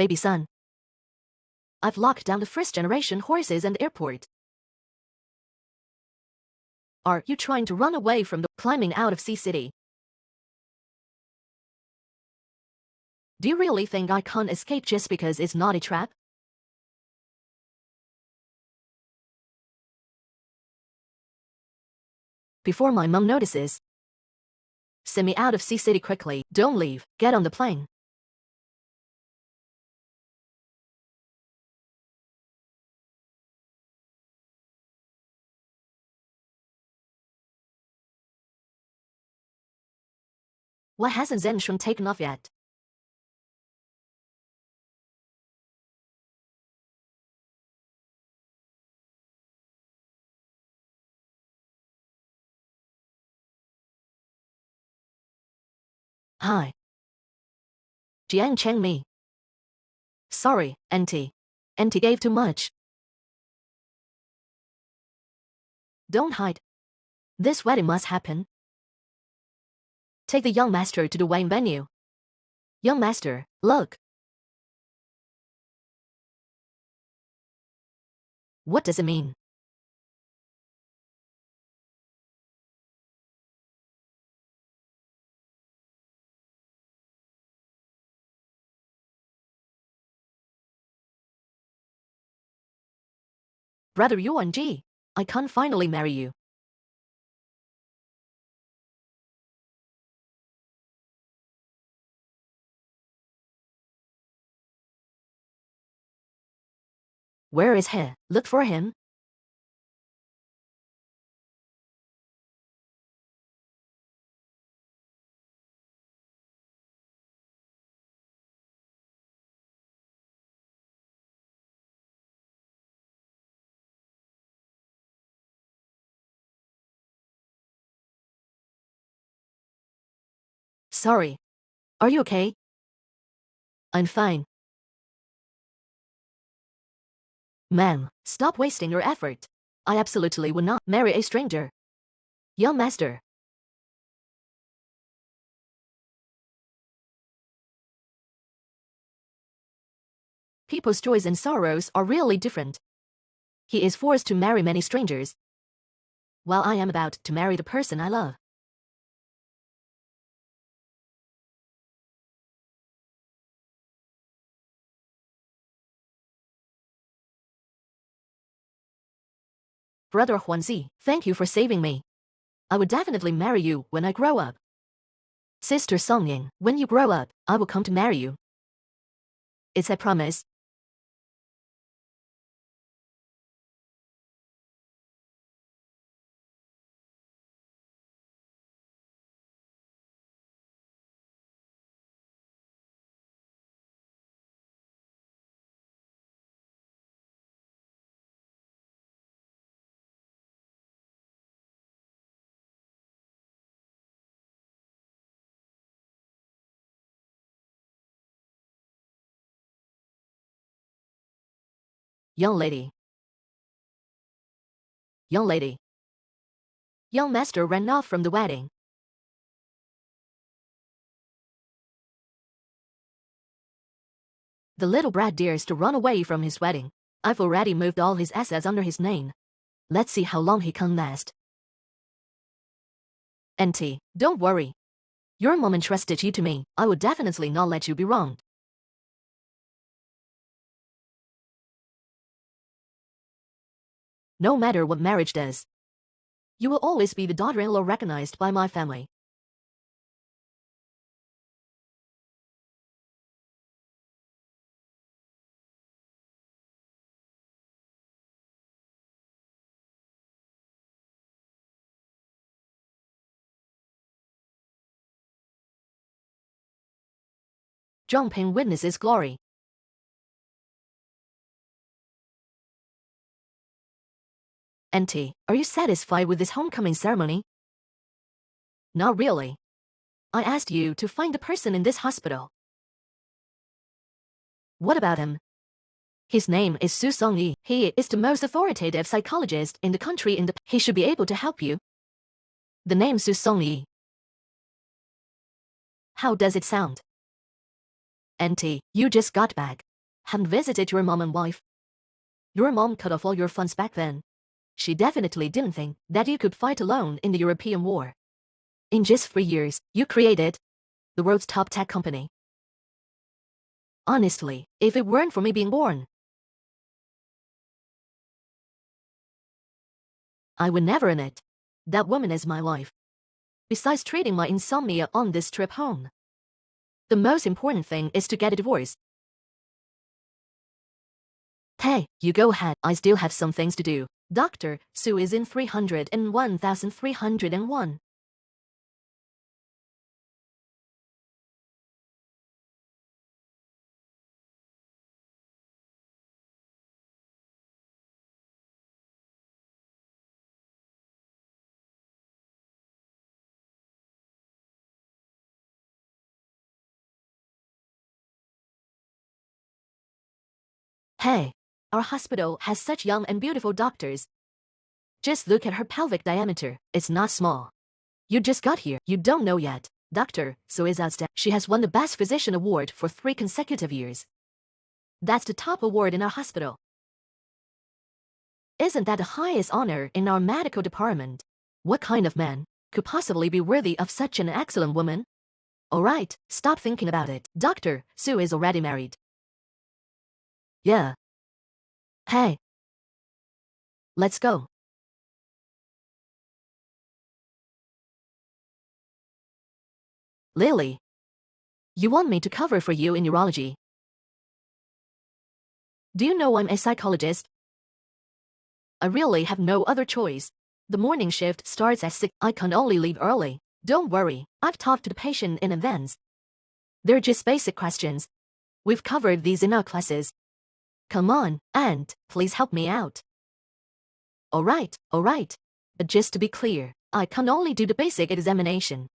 Baby son. I've locked down the first-generation horses and airport. Are you trying to run away from the climbing out of Sea City? Do you really think I can't escape just because it's not a trap? Before my mom notices. Send me out of Sea City quickly. Don't leave. Get on the plane. Why hasn't Zhenshun taken off yet? Hi. Jiang Cheng me. Sorry, Auntie. Auntie gave too much. Don't hide. This wedding must happen. Take the young master to the wedding venue. Young master, look. What does it mean? Brother Yuan Ji, I can't finally marry you. Where is he? Look for him. Sorry. Are you okay? I'm fine. Ma'am, stop wasting your effort. I absolutely would not marry a stranger. Young master. People's joys and sorrows are really different. He is forced to marry many strangers, while I am about to marry the person I love. Brother Huanzi, thank you for saving me. I would definitely marry you when I grow up. Sister Songying, when you grow up, I will come to marry you. It's a promise. Young lady. Young lady. Young master ran off from the wedding. The little brat dares to run away from his wedding. I've already moved all his assets under his name. Let's see how long he can last. Auntie, don't worry. Your mom entrusted you to me. I would definitely not let you be wronged. No matter what marriage does, you will always be the daughter-in-law recognized by my family. Zhongping witnesses glory. Auntie, are you satisfied with this homecoming ceremony? Not really. I asked you to find the person in this hospital. What about him? His name is Su Songyi. He is the most authoritative psychologist in the country. He should be able to help you. The name Su Songyi. How does it sound? Auntie, you just got back. Haven't visited your mom and wife. Your mom cut off all your funds back then. She definitely didn't think that you could fight alone in the European War. In just 3 years, you created the world's top tech company. Honestly, if it weren't for me being born, I would never in it. That woman is my wife. Besides treating my insomnia on this trip home, the most important thing is to get a divorce. Hey, you go ahead. I still have some things to do. Dr. Sue is in 301,301. Hey, our hospital has such young and beautiful doctors. Just look at her pelvic diameter. It's not small. You just got here. You don't know yet. Dr. Sue is outstanding. She has won the Best Physician Award for 3 consecutive years. That's the top award in our hospital. Isn't that the highest honor in our medical department? What kind of man could possibly be worthy of such an excellent woman? Alright, stop thinking about it. Dr. Sue is already married. Yeah. Hey. Let's go. Lily. You want me to cover for you in urology? Do you know I'm a psychologist? I really have no other choice. The morning shift starts at 6. I can only leave early. Don't worry, I've talked to the patient in advance. They're just basic questions. We've covered these in our classes. Come on, and please help me out. Alright. But just to be clear, I can only do the basic examination.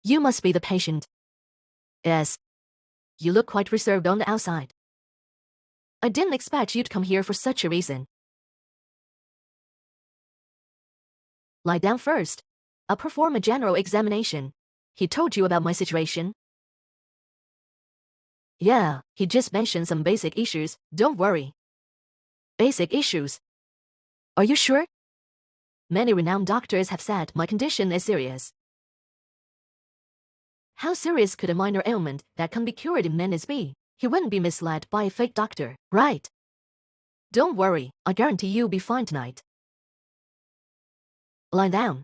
You must be the patient. Yes. You look quite reserved on the outside. I didn't expect you to come here for such a reason. Lie down first. I'll perform a general examination. He told you about my situation? Yeah, he just mentioned some basic issues. Don't worry. Basic issues? Are you sure? Many renowned doctors have said my condition is serious. How serious could a minor ailment that can be cured in minutes be? He wouldn't be misled by a fake doctor, right? Don't worry, I guarantee you'll be fine tonight. Lie down.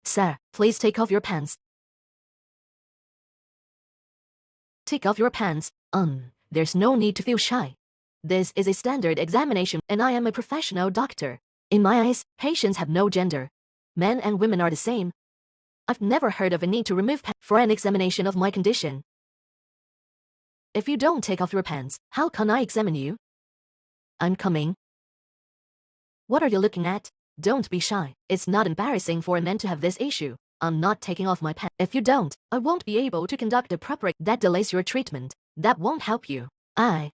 Sir, please take off your pants. Take off your pants. There's no need to feel shy. This is a standard examination, and I am a professional doctor. In my eyes, patients have no gender. Men and women are the same. I've never heard of a need to remove pants for an examination of my condition. If you don't take off your pants, how can I examine you? I'm coming. What are you looking at? Don't be shy. It's not embarrassing for a man to have this issue. I'm not taking off my pants. If you don't, I won't be able to conduct a proper. That delays your treatment. That won't help you. I'm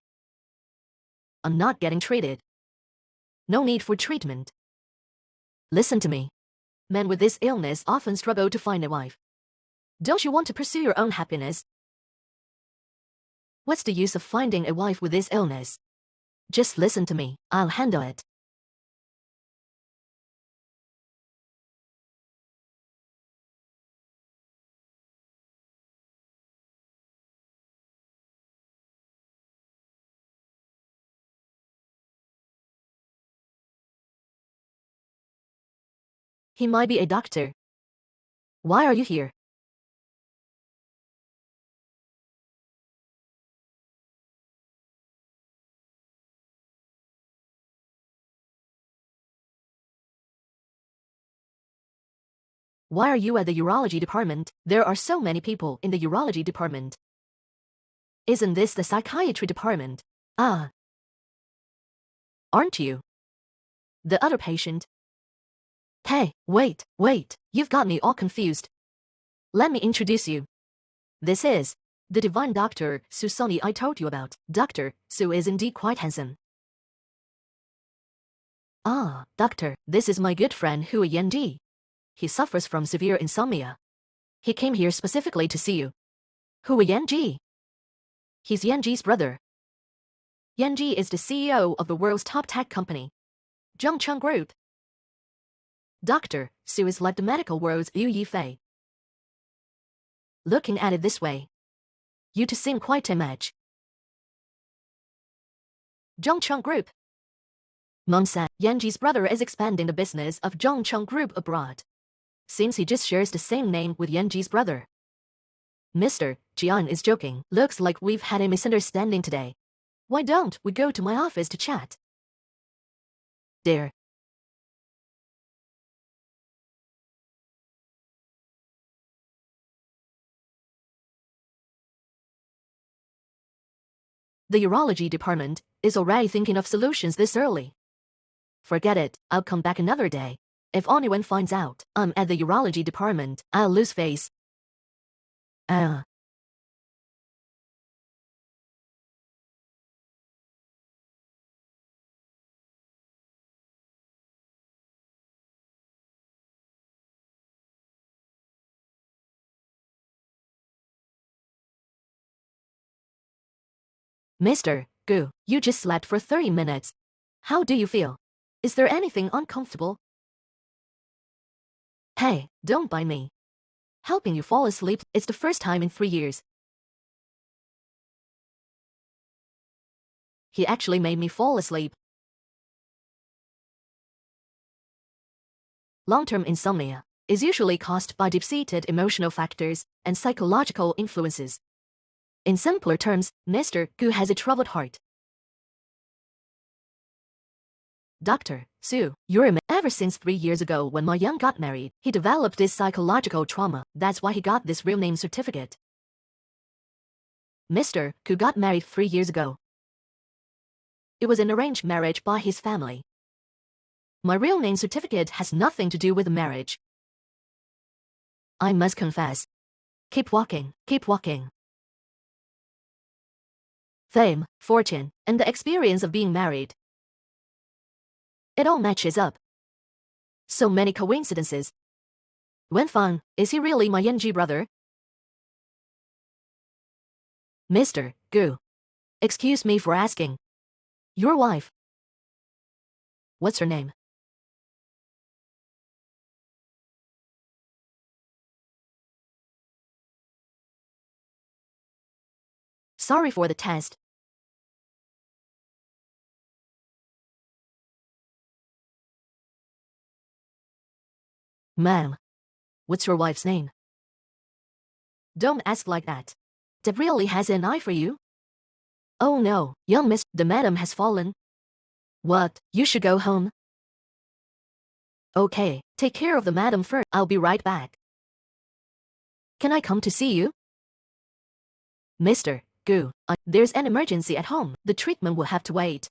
not getting treated. No need for treatment. Listen to me. Men with this illness often struggle to find a wife. Don't you want to pursue your own happiness? What's the use of finding a wife with this illness? Just listen to me. I'll handle it. He might be a doctor. Why are you here? Why are you at the urology department? There are so many people in the urology department. Isn't this the psychiatry department? Ah. Aren't you the other patient? Hey, wait, you've got me all confused. Let me introduce you. This is the divine Dr. Susani I told you about. Dr. Su is indeed quite handsome. Ah, doctor, this is my good friend Hu Yanji. He suffers from severe insomnia. He came here specifically to see you. Hu Yanji. He's Yanji's brother. Yanji is the CEO of the world's top tech company, Zhongcheng Group. Dr. Su is like the medical world's Liu Yifei. Looking at it this way, you two seem quite a match. Zhongcheng Group. Mom said Yanji's brother is expanding the business of Zhongcheng Group abroad. Seems he just shares the same name with Yanji's brother. Mr. Jian is joking. Looks like we've had a misunderstanding today. Why don't we go to my office to chat? There. The urology department is already thinking of solutions this early. Forget it, I'll come back another day. If anyone finds out I'm at the urology department, I'll lose face. Mr. Gu, you just slept for 30 minutes. How do you feel? Is there anything uncomfortable? Hey, don't bite me. Helping you fall asleep is the first time in 3 years. He actually made me fall asleep. Long-term insomnia is usually caused by deep-seated emotional factors and psychological influences. In simpler terms, Mr. Gu has a troubled heart. Dr. Su, ever since 3 years ago when Ma Yang got married, he developed this psychological trauma. That's why he got this real name certificate. Mr. Gu got married 3 years ago. It was an arranged marriage by his family. My real name certificate has nothing to do with the marriage. I must confess. Keep walking, keep walking. Fame, fortune, and the experience of being married. It all matches up. So many coincidences. Wen Fang, is he really my Yanji brother? Mr. Gu. Excuse me for asking. Your wife. What's her name? Sorry for the test. Ma'am. What's your wife's name? Don't ask like that. Deb really has an eye for you? Oh no, young miss, the madam has fallen. What, you should go home? Okay, take care of the madam first. I'll be right back. Can I come to see you? Mr. Gu, there's an emergency at home. The treatment will have to wait.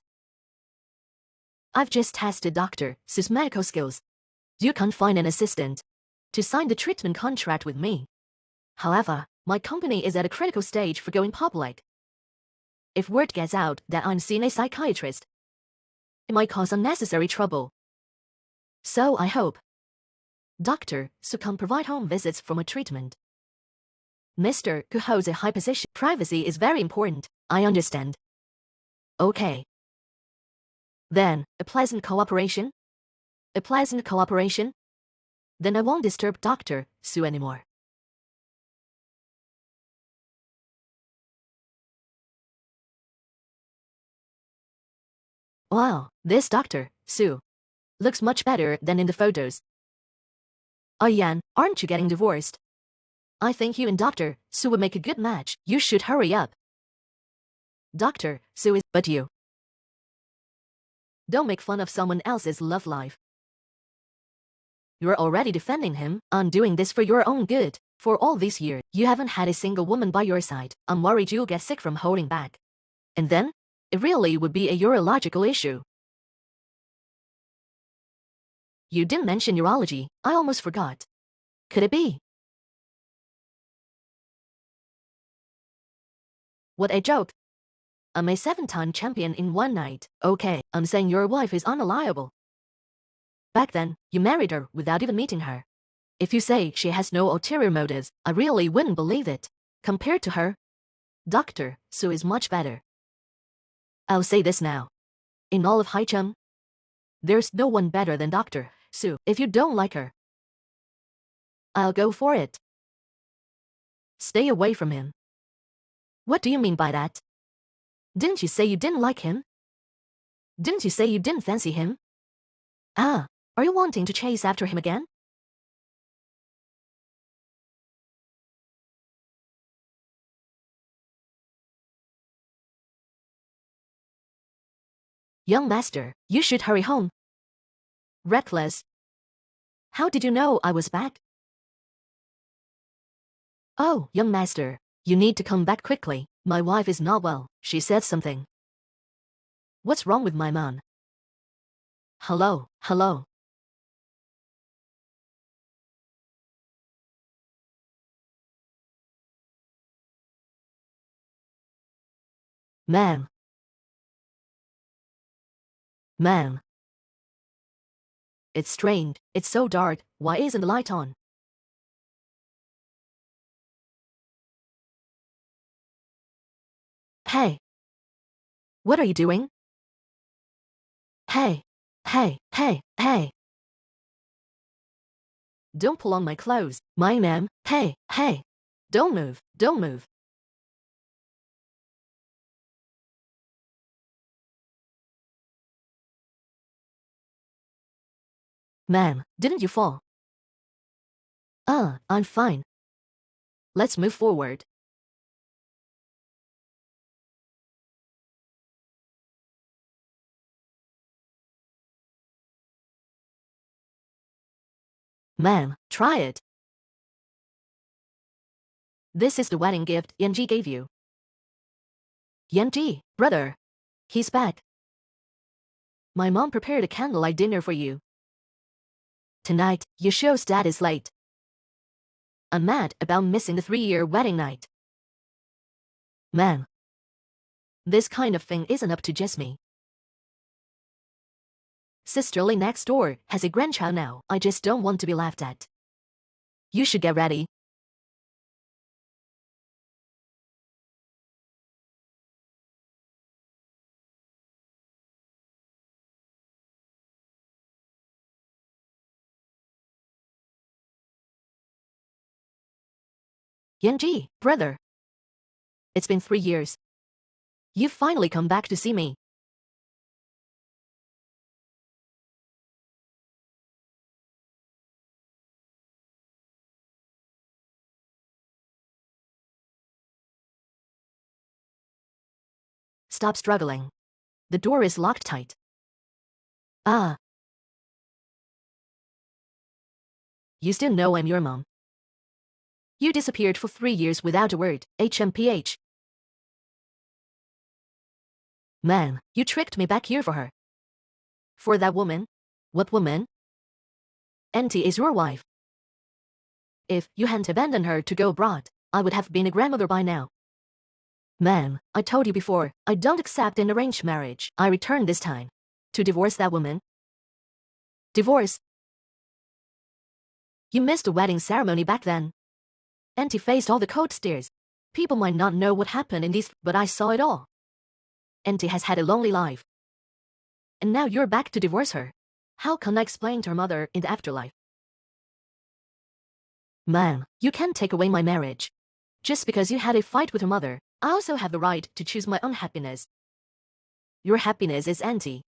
I've just tested Dr. Su's medical skills. You can't find an assistant to sign the treatment contract with me. However, my company is at a critical stage for going public. If word gets out that I'm seeing a psychiatrist, it might cause unnecessary trouble. So I hope Dr. Su can provide home visits for my treatment. Mr. Gu holds a high position. Privacy is very important. I understand. Okay. Then, a pleasant cooperation? A pleasant cooperation? Then I won't disturb Dr. Su anymore. Wow, this Dr. Su looks much better than in the photos. Oh Yan, aren't you getting divorced? I think you and Dr. Su would make a good match. You should hurry up. Dr. Su is, but you. Don't make fun of someone else's love life. You're already defending him. I'm doing this for your own good. For all these years, you haven't had a single woman by your side. I'm worried you'll get sick from holding back. And then, it really would be a urological issue. You didn't mention urology. I almost forgot. Could it be? What a joke. I'm a 7-time champion in one night. Okay, I'm saying your wife is unreliable. Back then, you married her without even meeting her. If you say she has no ulterior motives, I really wouldn't believe it. Compared to her, Dr. Sue is much better. I'll say this now. In all of Haicheng, there's no one better than Dr. Sue. If you don't like her, I'll go for it. Stay away from him. What do you mean by that? Didn't you say you didn't like him? Didn't you say you didn't fancy him? Ah, are you wanting to chase after him again? Young master, you should hurry home. Reckless. How did you know I was back? Oh, young master, you need to come back quickly. My wife is not well. She said something. What's wrong with my mom? Hello, hello. Ma'am. Ma'am. It's strange. It's so dark. Why isn't the light on? Hey. What are you doing? Hey. Hey, hey, hey. Don't pull on my clothes. My ma'am. Hey, hey. Don't move. Don't move. Ma'am, didn't you fall? I'm fine. Let's move forward. Ma'am, try it. This is the wedding gift Yanji gave you. Yanji, brother. He's back. My mom prepared a candlelight dinner for you. Tonight, your show's dad is late. I'm mad about missing the 3-year wedding night. Man. This kind of thing isn't up to just me. Sisterly next door has a grandchild now. I just don't want to be laughed at. You should get ready. Yanji, brother. It's been 3 years. You've finally come back to see me. Stop struggling. The door is locked tight. Ah. You still know I'm your mom. You disappeared for 3 years without a word. HMPH. Man, you tricked me back here for her. For that woman? What woman? Auntie is your wife. If you hadn't abandoned her to go abroad, I would have been a grandmother by now. Ma'am, I told you before, I don't accept an arranged marriage. I returned this time. To divorce that woman. Divorce? You missed the wedding ceremony back then. Auntie faced all the cold stares. People might not know what happened in these, but I saw it all. Auntie has had a lonely life. And now you're back to divorce her. How can I explain to her mother in the afterlife? Ma'am, you can't take away my marriage. Just because you had a fight with her mother, I also have the right to choose my own happiness. Your happiness is Auntie.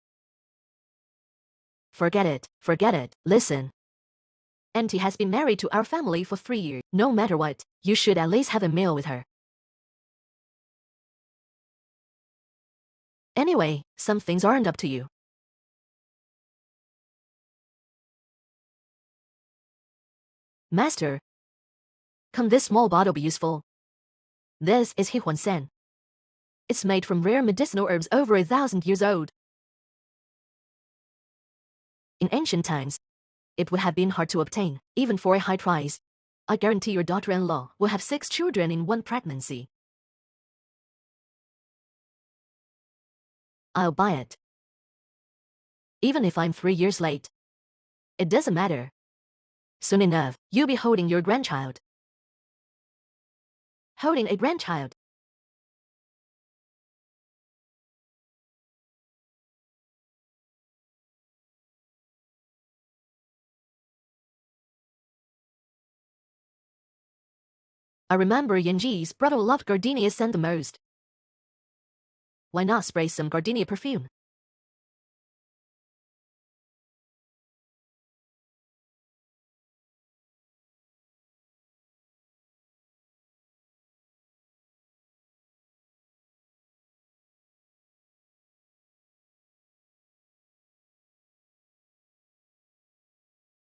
Forget it, forget it. Listen. Auntie has been married to our family for 3 years. No matter what, you should at least have a meal with her. Anyway, some things aren't up to you. Master, can this small bottle be useful? This is Hihuan-sen. It's made from rare medicinal herbs over 1,000 years old. In ancient times, it would have been hard to obtain, even for a high price. I guarantee your daughter-in-law will have 6 children in one pregnancy. I'll buy it. Even if I'm 3 years late. It doesn't matter. Soon enough, you'll be holding your grandchild. Holding a grandchild. I remember Yanji's brother loved gardenia scent the most. Why not spray some gardenia perfume?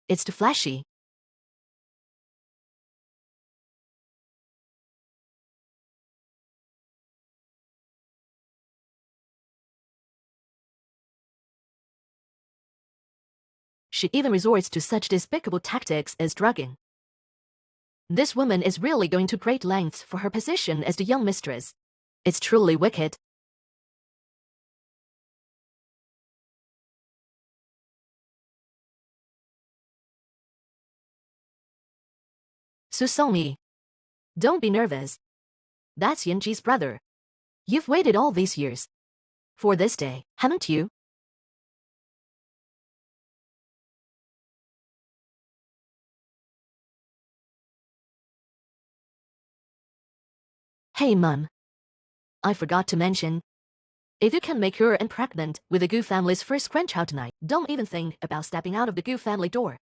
It's too flashy. She even resorts to such despicable tactics as drugging. This woman is really going to great lengths for her position as the young mistress. It's truly wicked. Susomi, don't be nervous. That's Yanji's brother. You've waited all these years for this day, haven't you? Hey Mum, I forgot to mention, if you can make her and pregnant with the Gu family's first grandchild tonight, don't even think about stepping out of the Gu family door.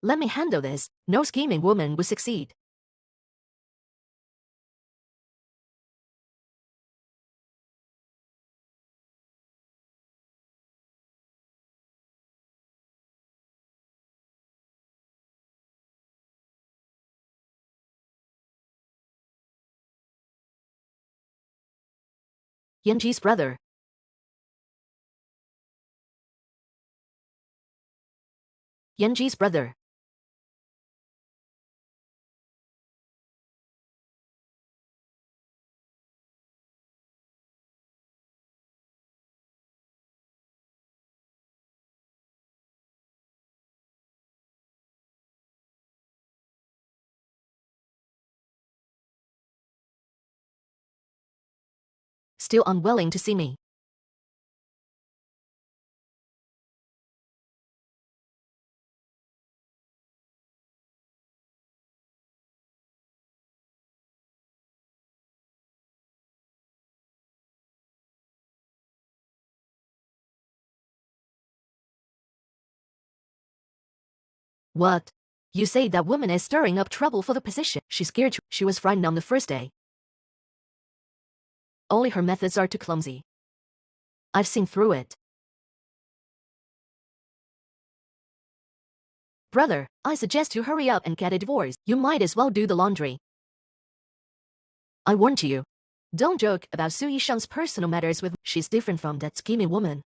Let me handle this. No scheming woman will succeed. Yanji's brother. Yanji's brother. Still unwilling to see me. What? You say that woman is stirring up trouble for the position. She's scared. She was frightened on the first day. Only her methods are too clumsy. I've seen through it. Brother, I suggest you hurry up and get a divorce. You might as well do the laundry. I warned you. Don't joke about Su Yishang's personal matters with. She's different from that scheming woman.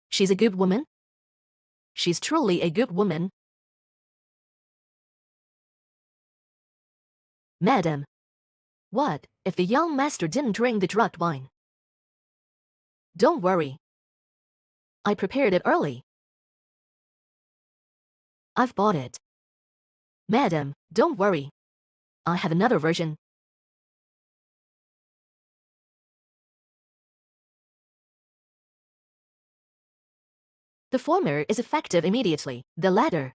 She's a good woman. She's truly a good woman. Madam. What if the young master didn't drink the drugged wine? Don't worry. I prepared it early. I've bought it. Madam, don't worry. I have another version. The former is effective immediately. The latter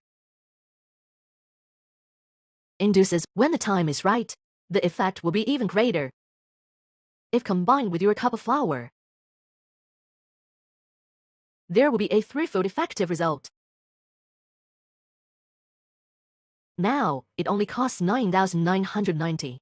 induces when the time is right. The effect will be even greater if combined with your cup of flour. There will be a threefold effective result. Now, it only costs 9,990.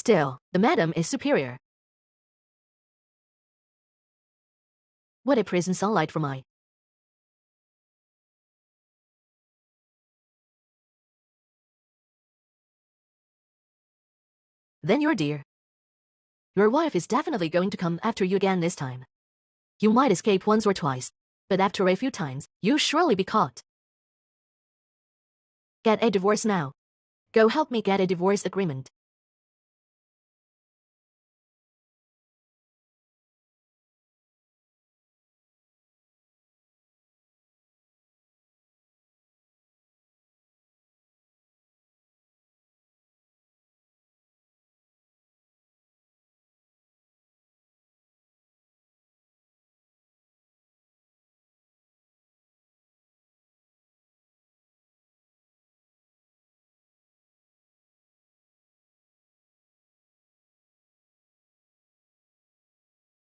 Still, the madam is superior. What a prison sunlight for my. Then your dear. Your wife is definitely going to come after you again this time. You might escape once or twice, but after a few times, you'll surely be caught. Get a divorce now. Go help me get a divorce agreement.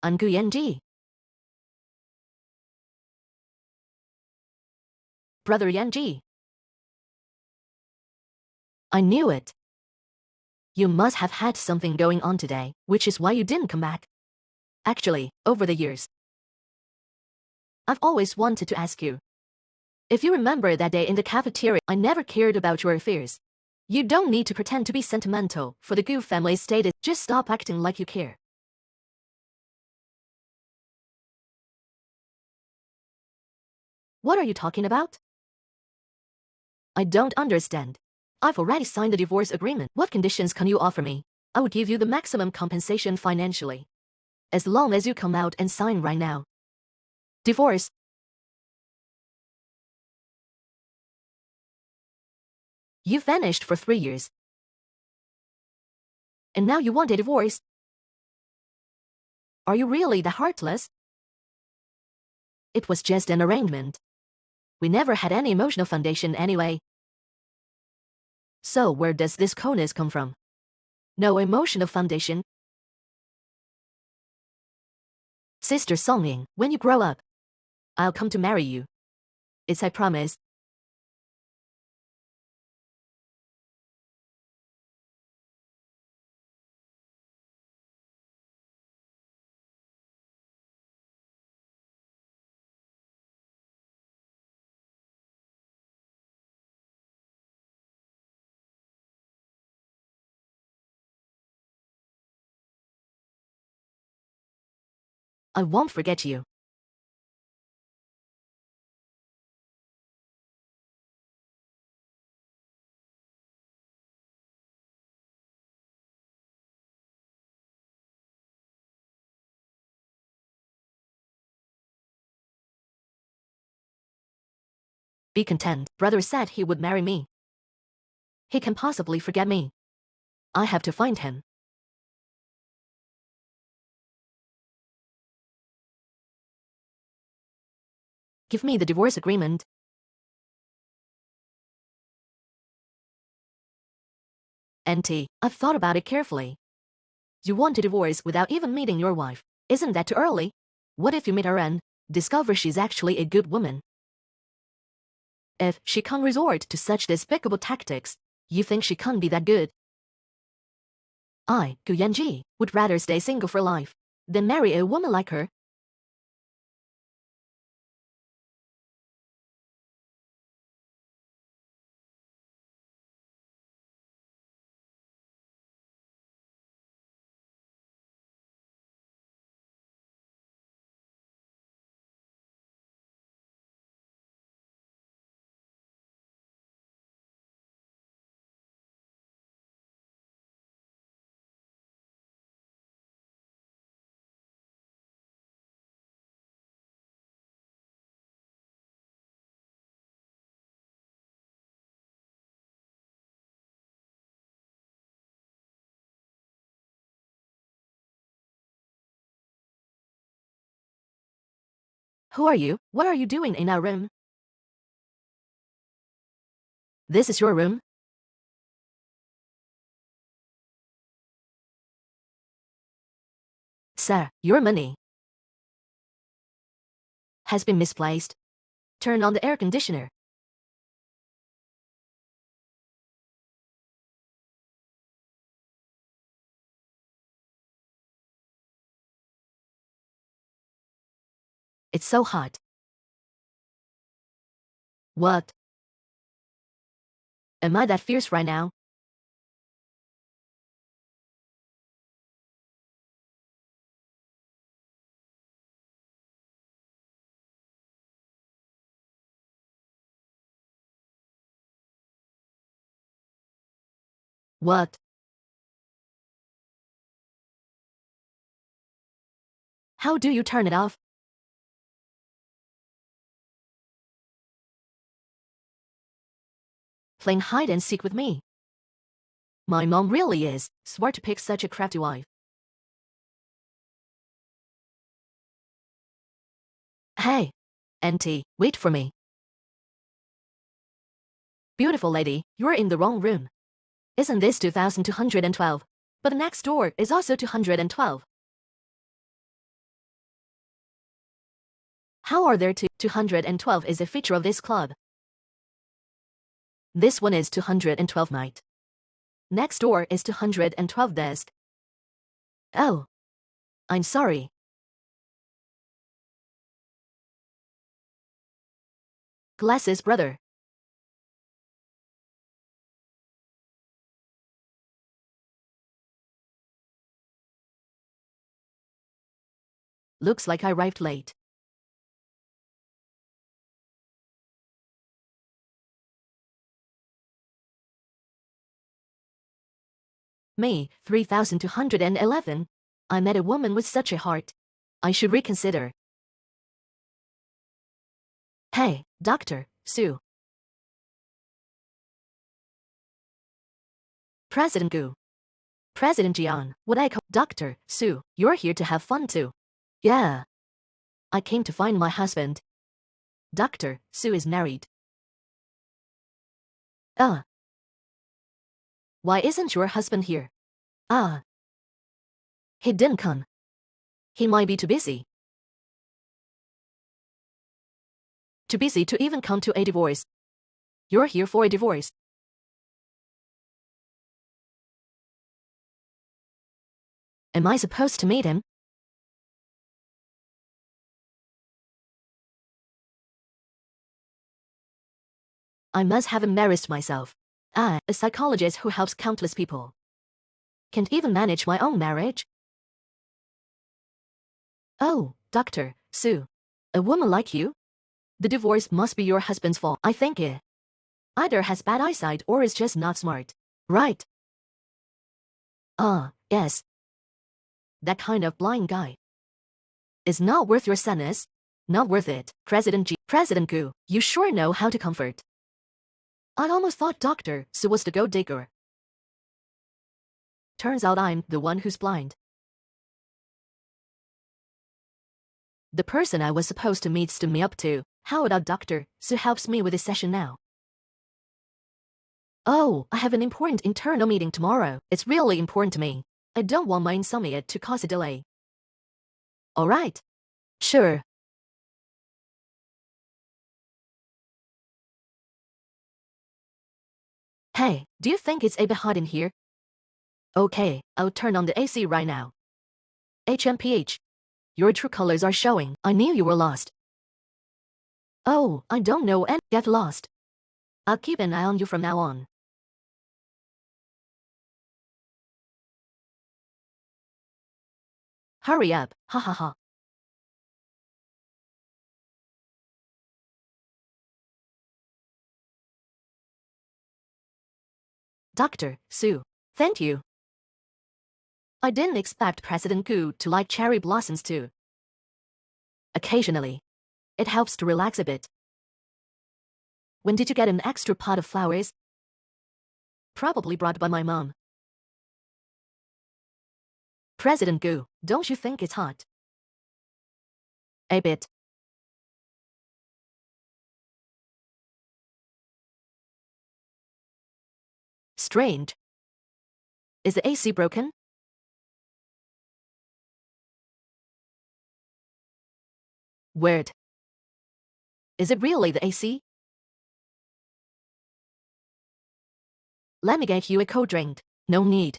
Angu Yanji. Brother Yanji. I knew it. You must have had something going on today, which is why you didn't come back. Actually, over the years, I've always wanted to ask you. If you remember that day in the cafeteria, I never cared about your affairs. You don't need to pretend to be sentimental for the Gu family's status. Just stop acting like you care. What are you talking about? I don't understand. I've already signed the divorce agreement. What conditions can you offer me? I would give you the maximum compensation financially. As long as you come out and sign right now. Divorce. You vanished for 3 years. And now you want a divorce? Are you really that heartless? It was just an arrangement. We never had any emotional foundation anyway. So where does this coldness come from? No emotional foundation. Sister Songying, when you grow up, I'll come to marry you. It's I promise. I won't forget you. Be content. Brother said he would marry me. He can possibly forget me. I have to find him. Give me the divorce agreement. Auntie, I've thought about it carefully. You want to divorce without even meeting your wife. Isn't that too early? What if you meet her and discover she's actually a good woman? If she can't resort to such despicable tactics, you think she can't be that good? I, Gu Yanji, would rather stay single for life than marry a woman like her. Who are you? What are you doing in our room? This is your room? Sir, your money has been misplaced. Turn on the air conditioner. It's so hot. What? Am I that fierce right now? What? How do you turn it off? Playing hide and seek with me. My mom really is smart to pick such a crafty wife. Hey, auntie, wait for me. Beautiful lady, you're in the wrong room. Isn't this 2212? But the next door is also 212. How are there 212 is a feature of this club. This one is 212 night. Next door is 212 desk. Oh. I'm sorry. Glasses brother. Looks like I arrived late. Me, 3211. I met a woman with such a heart. I should reconsider. Hey, Dr. Sue. President Gu. President Jian, what I call Dr. Sue, you're here to have fun too. Yeah. I came to find my husband. Dr. Sue is married. Why isn't your husband here? He didn't come. He might be too busy. Too busy to even come to a divorce. You're here for a divorce. Am I supposed to meet him? I must have embarrassed myself. A psychologist who helps countless people. Can't even manage my own marriage. Oh, Dr. Sue. A woman like you? The divorce must be your husband's fault. I think it either has bad eyesight or is just not smart. Right. Yes. That kind of blind guy is not worth your sadness. Not worth it. President Gu, you sure know how to comfort. I almost thought Dr. Sue was the gold digger. Turns out I'm the one who's blind. The person I was supposed to meet stood me up too. How about Dr. Sue helps me with this session now? Oh, I have an important internal meeting tomorrow. It's really important to me. I don't want my insomnia to cause a delay. Alright. Sure. Hey, do you think it's a bit hot in here? Okay, I'll turn on the AC right now. HMPH. Your true colors are showing. I knew you were lost. Oh, I don't know and get lost. I'll keep an eye on you from now on. Hurry up, ha ha ha. Dr. Sue. Thank you. I didn't expect President Gu to like cherry blossoms too. Occasionally. It helps to relax a bit. When did you get an extra pot of flowers? Probably brought by my mom. President Gu, don't you think it's hot? A bit. Strange. Is the AC broken? Weird. Is it really the AC? Let me get you a cold drink. No need.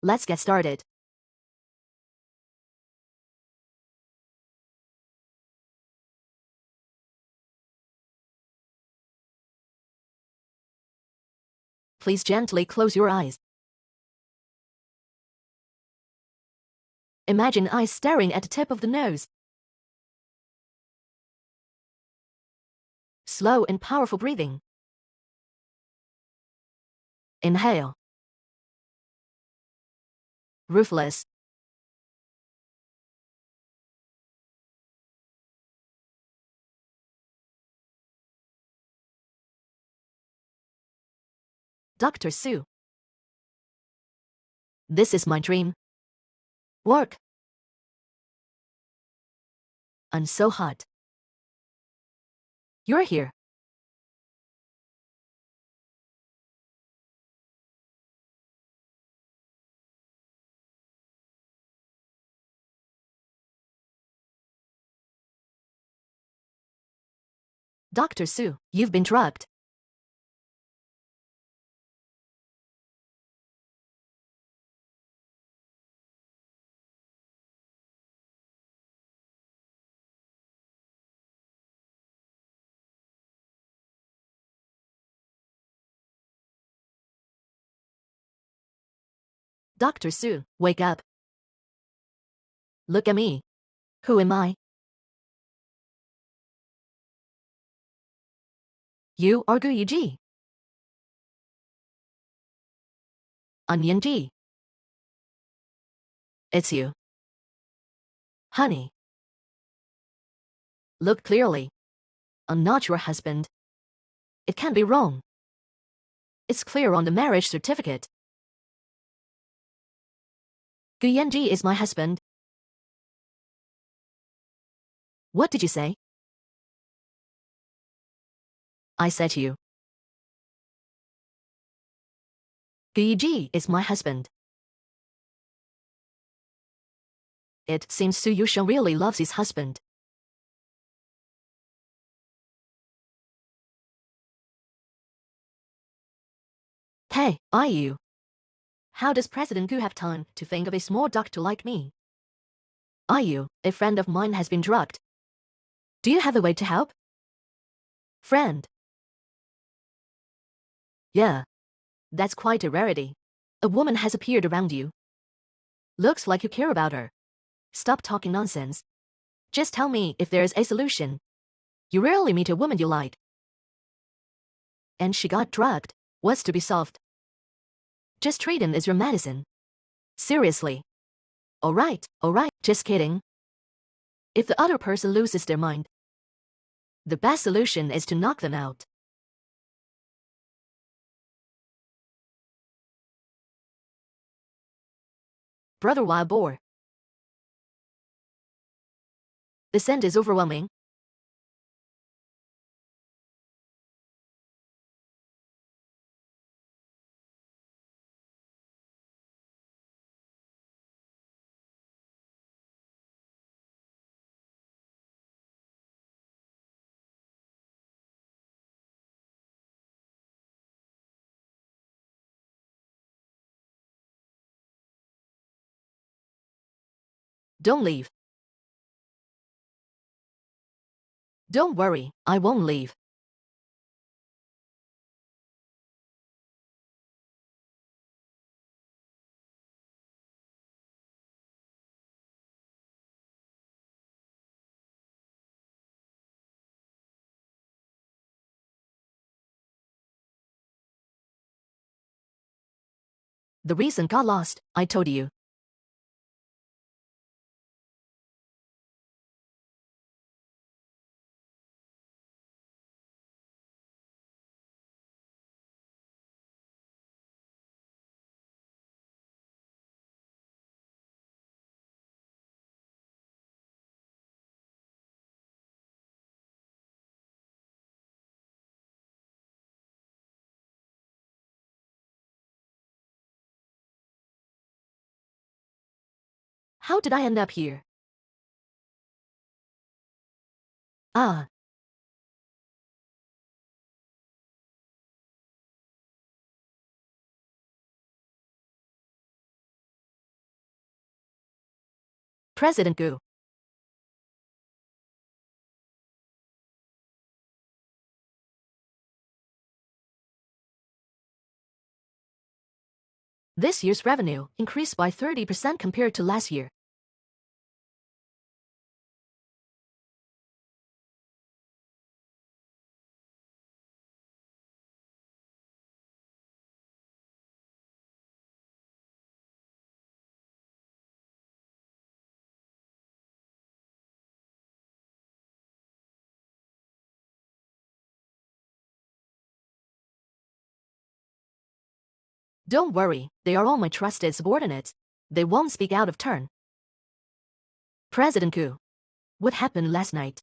Let's get started. Please gently close your eyes. Imagine eyes staring at the tip of the nose. Slow and powerful breathing. Inhale. Ruthless. Dr. Sue. This is my dream. Work. I'm so hot. You're here. Dr. Sue, you've been drugged. Dr. Sue, wake up. Look at me. Who am I? You are Guyi. Onion G. It's you. Honey. Look clearly. I'm not your husband. It can't be wrong. It's clear on the marriage certificate. Guyenji is my husband. What did you say? I said to you. Guyi is my husband. It seems Su Yusheng really loves his husband. Hey, are you? How does President Gu have time to think of a small doctor like me? Are you? A friend of mine has been drugged. Do you have a way to help? Friend. Yeah. That's quite a rarity. A woman has appeared around you. Looks like you care about her. Stop talking nonsense. Just tell me if there's a solution. You rarely meet a woman you like. And she got drugged. What's to be solved? Just treat him as your medicine. Seriously. Alright, just kidding. If the other person loses their mind, the best solution is to knock them out. Brother Wild Boar. The scent is overwhelming. Don't leave. Don't worry, I won't leave. The reason got lost, I told you. How did I end up here? Ah. President Gu. This year's revenue increased by 30% compared to last year. Don't worry, they are all my trusted subordinates. They won't speak out of turn. President Gu. What happened last night?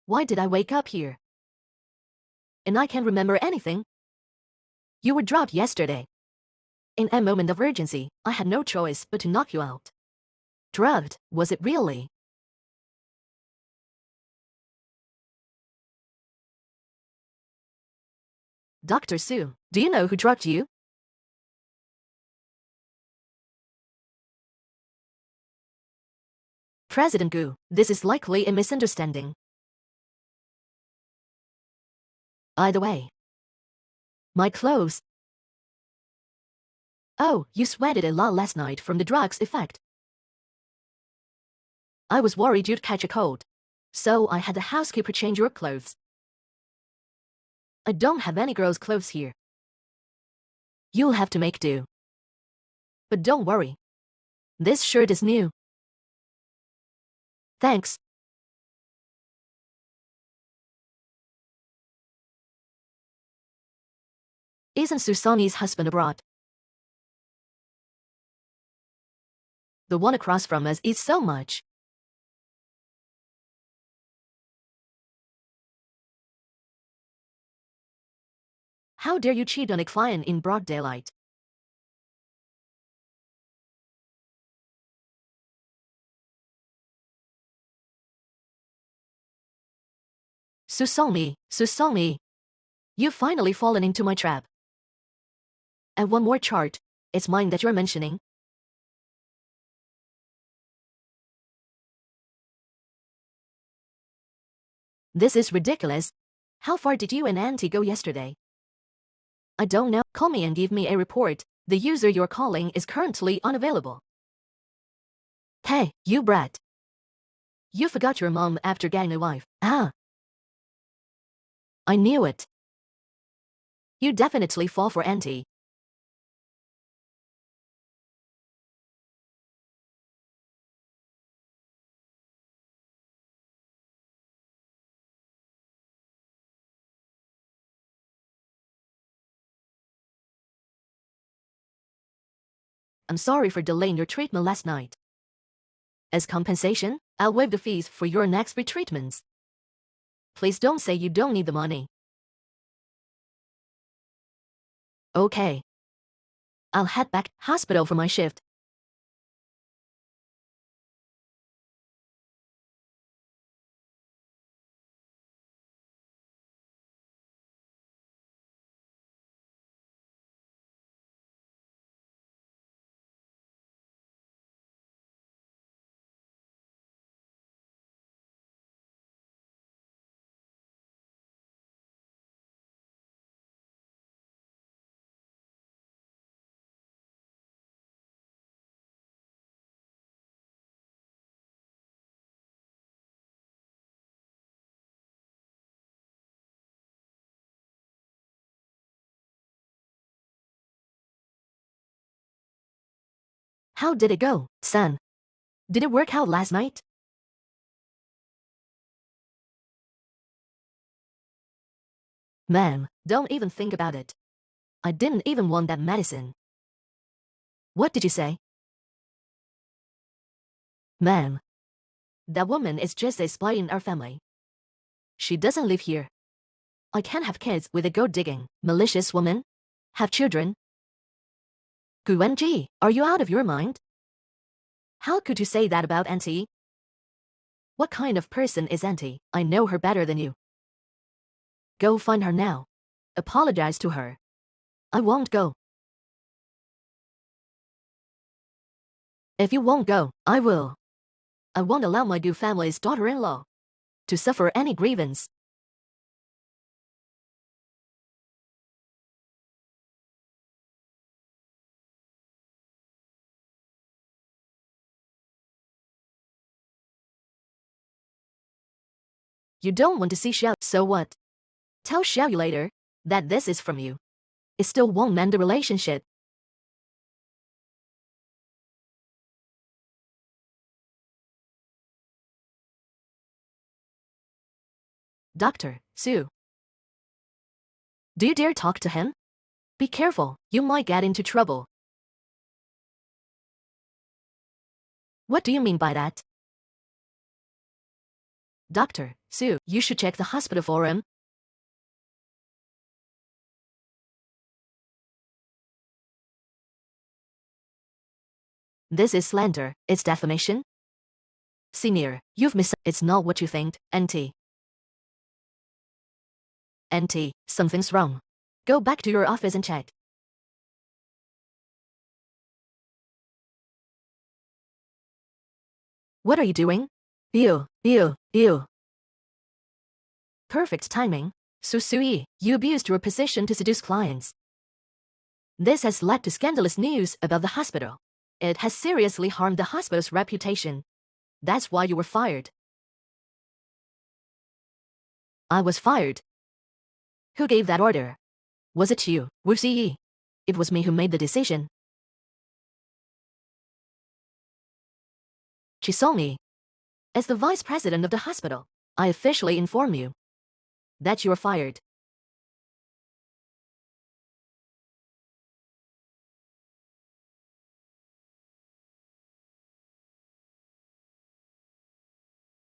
Why did I wake up here? And I can't remember anything. You were dropped yesterday. In a moment of urgency, I had no choice but to knock you out. Drugged, was it really? Dr. Su, do you know who drugged you? President Gu, this is likely a misunderstanding. Either way. My clothes. Oh, you sweated a lot last night from the drug's effect. I was worried you'd catch a cold. So I had the housekeeper change your clothes. I don't have any girls' clothes here. You'll have to make do. But don't worry. This shirt is new. Thanks. Isn't Susani's husband abroad? The one across from us eats so much. How dare you cheat on a client in broad daylight? Susami. You've finally fallen into my trap. And one more chart. It's mine that you're mentioning. This is ridiculous. How far did you and Auntie go yesterday? I don't know. Call me and give me a report. The user you're calling is currently unavailable. Hey, you brat. You forgot your mom after getting a wife. Ah. I knew it. You definitely fall for Auntie. I'm sorry for delaying your treatment last night. As compensation, I'll waive the fees for your next retreatments. Please don't say you don't need the money. Okay. I'll head back hospital for my shift. How did it go, son? Did it work out last night? Man, don't even think about it. I didn't even want that medicine. What did you say? Man. That woman is just a spy in our family. She doesn't live here. I can't have kids with a gold-digging, malicious woman. Have children. Guwenji, are you out of your mind? How could you say that about Auntie? What kind of person is Auntie? I know her better than you. Go find her now. Apologize to her. I won't go. If you won't go, I will. I won't allow my good family's daughter-in-law to suffer any grievance. You don't want to see Xiao, so what? Tell Xiao later that this is from you. It still won't mend the relationship. Dr. Su. Do you dare talk to him? Be careful, you might get into trouble. What do you mean by that? Dr. Su, you should check the hospital for him. This is slander, it's defamation. Senior, you've missed. It's not what you think, NT. NT, something's wrong. Go back to your office and check. What are you doing? Ew, ew, ew. Perfect timing. Su Sui, you abused your position to seduce clients. This has led to scandalous news about the hospital. It has seriously harmed the hospital's reputation. That's why you were fired. I was fired. Who gave that order? Was it you, Wu Ziyi? It was me who made the decision. Chisongi. As the vice president of the hospital, I officially inform you that you are fired.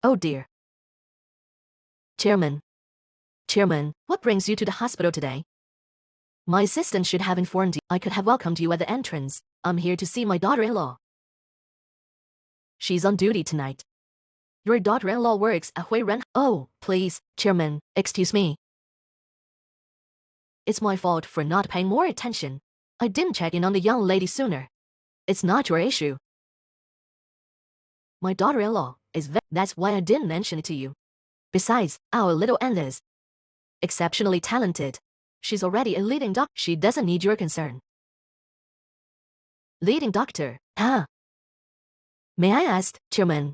Oh dear. Chairman. Chairman, what brings you to the hospital today? My assistant should have informed you. I could have welcomed you at the entrance. I'm here to see my daughter-in-law. She's on duty tonight. Your daughter-in-law works at Huiren. Oh, please, Chairman, excuse me. It's my fault for not paying more attention. I didn't check in on the young lady sooner. It's not your issue. My daughter-in-law is that's why I didn't mention it to you. Besides, our little Anne is exceptionally talented. She's already a leading doctor. She doesn't need your concern. Leading doctor? Ah. May I ask, Chairman,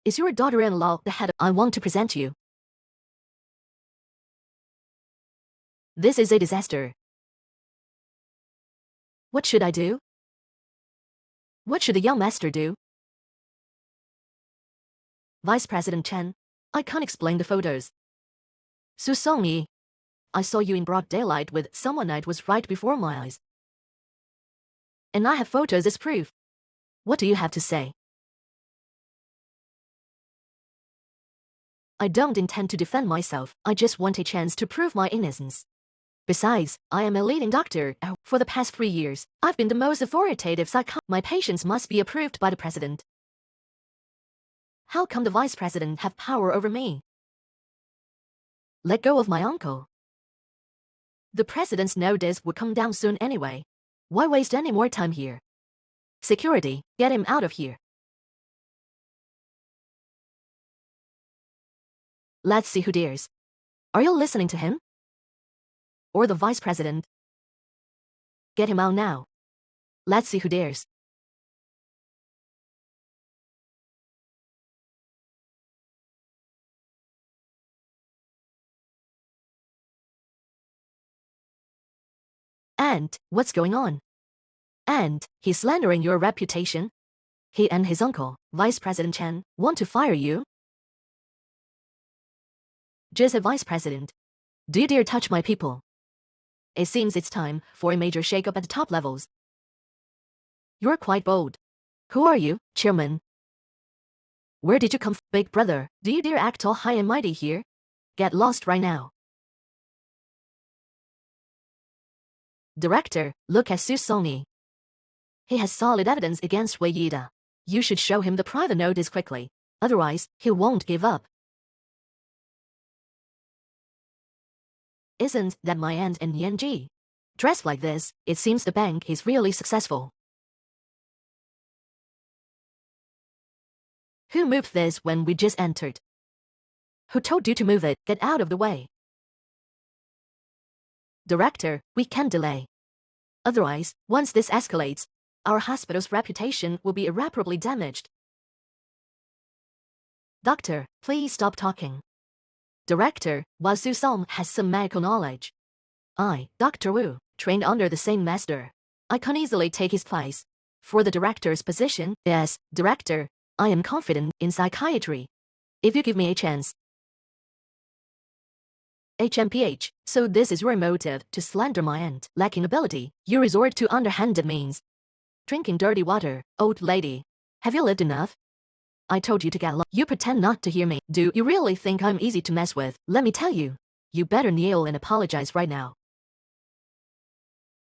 is your daughter-in-law the head? I want to present you. This is a disaster. What should I do? What should the young master do? Vice President Chen, I can't explain the photos. Su Songyi, I saw you in broad daylight with someone. It was right before my eyes. And I have photos as proof. What do you have to say? I don't intend to defend myself. I just want a chance to prove my innocence. Besides, I am a leading doctor. For the past 3 years, I've been the most authoritative psychiatrist. My patients must be approved by the president. How come the vice president have power over me? Let go of my uncle. The president's notice would come down soon anyway. Why waste any more time here? Security, get him out of here. Let's see who dares. Are you listening to him? Or the vice president? Get him out now. Let's see who dares. And what's going on? And he's slandering your reputation. He and his uncle, Vice President Chen, want to fire you? Just a vice president. Do you dare touch my people? It seems it's time for a major shakeup at the top levels. You're quite bold. Who are you, Chairman? Where did you come from, Big Brother? Do you dare act all high and mighty here? Get lost right now. Director, look at Su Songyi. He has solid evidence against Wei Yida. You should show him the private notice quickly. Otherwise, he won't give up. Isn't that my aunt and Yanji? Dressed like this, it seems the bank is really successful. Who moved this when we just entered? Who told you to move it? Get out of the way. Director, we can't delay. Otherwise, once this escalates, our hospital's reputation will be irreparably damaged. Doctor, please stop talking. Director, while Su Song has some medical knowledge, I, Dr. Wu, trained under the same master. I can easily take his place. For the director's position, yes, director, I am confident in psychiatry. If you give me a chance. HMPH, so this is your motive to slander my aunt. Lacking ability, you resort to underhanded means. Drinking dirty water, old lady. Have you lived enough? I told you to get lost. You pretend not to hear me. Do you really think I'm easy to mess with? Let me tell you. You better kneel and apologize right now.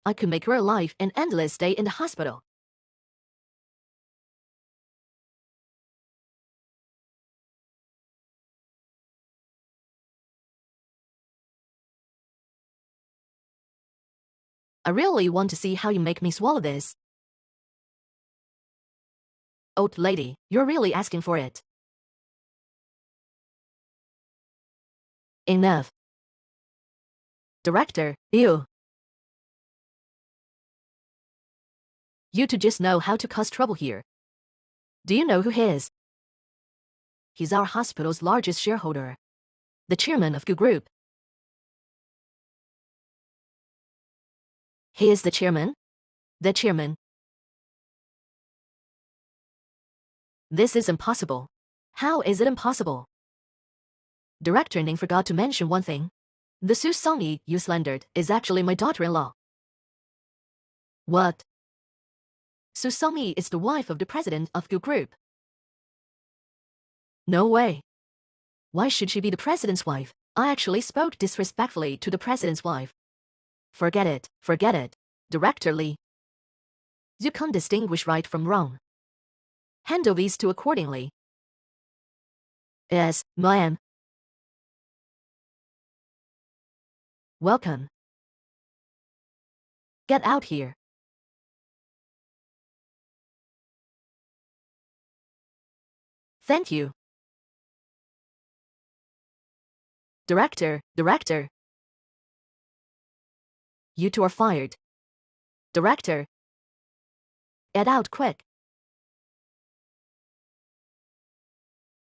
I could make your life an endless stay in the hospital. I really want to see how you make me swallow this. Old lady, you're really asking for it. Enough. Director, ew. You two just know how to cause trouble here. Do you know who he is? He's our hospital's largest shareholder. The chairman of Gu Group. He is the chairman? The chairman. This is impossible. How is it impossible? Director Ning forgot to mention one thing. The Su Songyi you slandered is actually my daughter-in-law. What? Su Songyi is the wife of the president of Gu Group. No way. Why should she be the president's wife? I actually spoke disrespectfully to the president's wife. Forget it, forget it. Director Lee. You can't distinguish right from wrong. Handle these two accordingly. Yes, ma'am. Welcome. Get out here. Thank you. Director, director. You two are fired. Director. Get out quick.